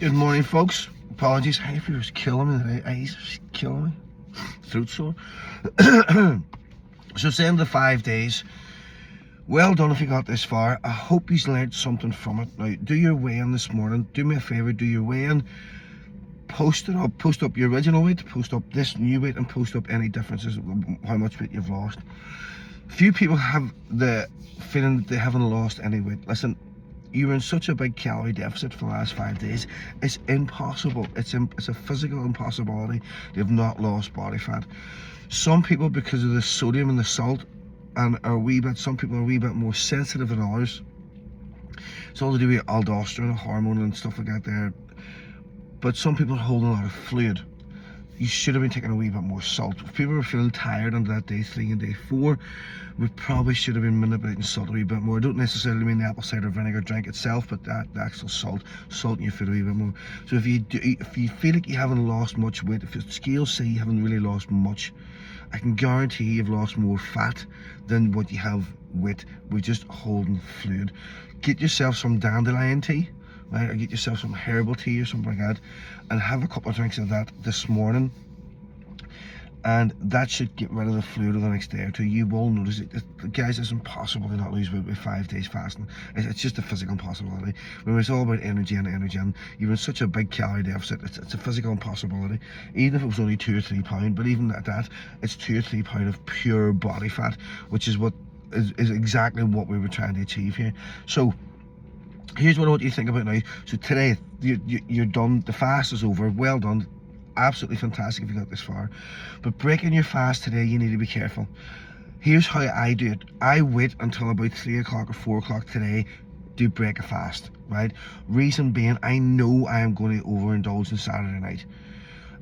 Good morning, folks. Apologies, hay fever was killing me today. Eyes was killing me. Throat sore. So it's the end of the 5 days. Well done if you got this far. I hope you've learned something from it. Now, do your weigh-in this morning. Do me a favour, do your weigh-in. Post it up. Post up your original weight, post up this new weight, and post up any differences, how much weight you've lost. Few people have the feeling that they haven't lost any weight. Listen, you were in such a big calorie deficit for the last 5 days. It's impossible. It's a physical impossibility. They've not lost body fat. Some people, because of the sodium and the salt, and some people are a wee bit more sensitive than others. It's all to do with aldosterone, a hormone and stuff like that there. But some people are holding a lot of fluid. You should have been taking a wee bit more salt. If people were feeling tired on that day 3 and day 4, we probably should have been manipulating salt a wee bit more. I don't necessarily mean the apple cider vinegar drink itself, but the actual salt in your food a wee bit more. So if you feel like you haven't lost much weight, if the scales say you haven't really lost much, I can guarantee you've lost more fat than what you have weight. We're just holding fluid. Get yourself some dandelion tea. Right, or get yourself some herbal tea or something like that, and have a couple of drinks of that this morning, and that should get rid of the fluid over the next day or two. You will notice it. Guys, it's impossible to not lose weight with 5 days fasting. It's just a physical impossibility. Remember, it's all about energy, and you're in such a big calorie deficit. It's a physical impossibility. Even if it was only 2 or 3 pounds, but even at that, it's 2 or 3 pounds of pure body fat, which is what is exactly what we were trying to achieve here. So here's what I want you to think about now. So today, you're done. The fast is over. Well done. Absolutely fantastic if you got this far. But breaking your fast today, you need to be careful. Here's how I do it. I wait until about 3 o'clock or 4 o'clock today to break a fast, right? Reason being, I know I am going to overindulge on Saturday night.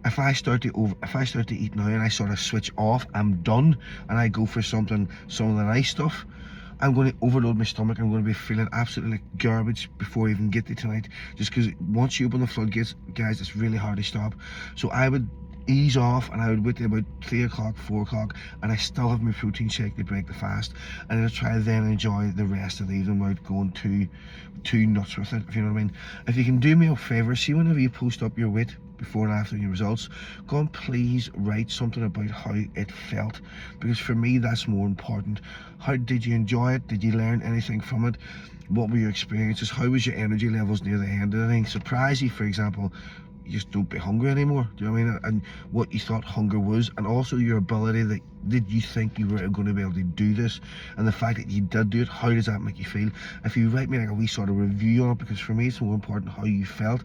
If I start to eat now and I sort of switch off, I'm done, and I go for some of the nice stuff, I'm going to overload my stomach. I'm going to be feeling absolutely like garbage before I even get to tonight. Just because once you open the floodgates, guys, it's really hard to stop. So I would ease off, and I would wait till about 3 o'clock, 4 o'clock, and I still have my protein shake to break the fast. And I'll try then enjoy the rest of the evening without going too nuts with it, if you know what I mean. If you can do me a favour, see whenever you post up your weight before and after your results, go and please write something about how it felt, because for me that's more important. How did you enjoy it? Did you learn anything from it? What were your experiences? How was your energy levels near the end? Did anything surprise you? For example, you just don't be hungry anymore, do you know what I mean? And what you thought hunger was, and also your ability, that did you think you were going to be able to do this, and the fact that you did do it, how does that make you feel? If you write me like a wee sort of review on it, because for me it's more important how you felt,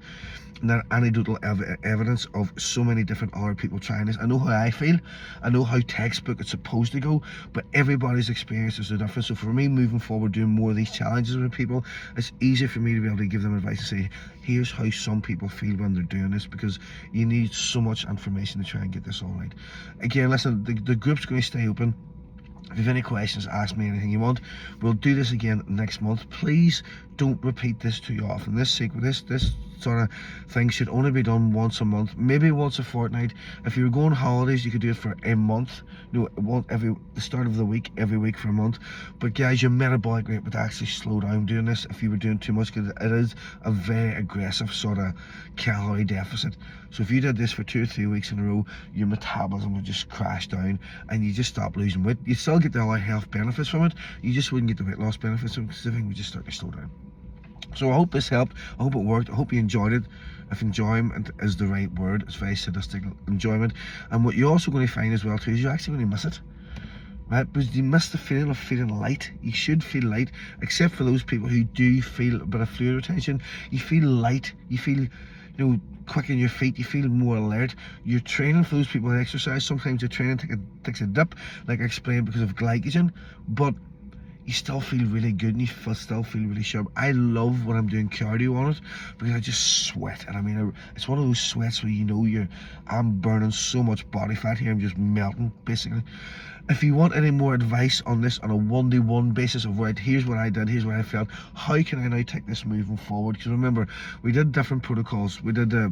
and that anecdotal evidence of so many different other people trying this. I know how I feel, I know how textbook it's supposed to go, but everybody's experiences are different. So for me, moving forward, doing more of these challenges with people, it's easier for me to be able to give them advice and say, here's how some people feel when they're doing this, because you need so much information to try and get this all right. Again, listen, the group's going to stay open. If you have any questions, ask me anything you want. We'll do this again next month. Please don't repeat this too often. This sort of thing should only be done once a month, maybe once a fortnight. If you were going holidays, you could do it for a month. The start of the week, every week for a month. But guys, your metabolic rate would actually slow down doing this if you were doing too much, because it is a very aggressive sort of calorie deficit. So if you did this for 2 or 3 weeks in a row, your metabolism would just crash down, and you just stop losing weight. You still get the other health benefits from it, you just wouldn't get the weight loss benefits, because the thing would just start to slow down. So I hope this helped. I hope it worked. I hope you enjoyed it. If enjoyment is the right word, it's very sadistic enjoyment. And what you're also going to find as well too is you're actually going to miss it, right? Because you miss the feeling of feeling light. You should feel light, except for those people who do feel a bit of fluid retention. You feel light. You feel, quick in your feet. You feel more alert. You're training. For those people that exercise, sometimes your training takes a dip, like I explained, because of glycogen, but you still feel really good, and you still feel really sharp. I love when I'm doing cardio on it, because I just sweat, and I mean, it's one of those sweats where I'm burning so much body fat here, I'm just melting basically. If you want any more advice on this on a one-to-one basis of right, here's what I did, here's what I felt, how can I now take this moving forward? Because remember, we did different protocols. We did the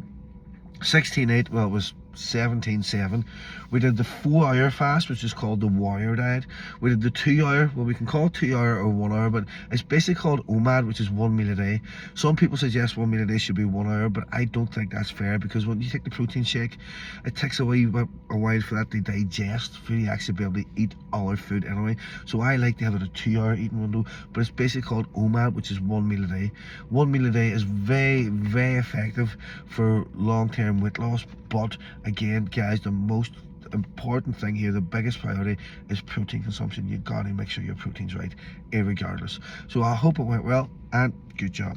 16-8, well, it was 17-7. We did the 4-hour fast, which is called the warrior diet. We did the 2-hour, well, we can call it 2-hour or 1 hour, but it's basically called OMAD, which is 1 meal a day. Some people suggest 1 meal a day should be 1 hour, but I don't think that's fair, because when you take the protein shake, it takes a while for that to digest, for you to actually be able to eat other food anyway. So I like to have it a 2-hour eating window, but it's basically called OMAD, which is 1 meal a day. 1 meal a day is very, very effective for long-term weight loss, but again, guys, the most important thing here, the biggest priority, is protein consumption. You gotta make sure your protein's right, regardless. So I hope it went well, and good job.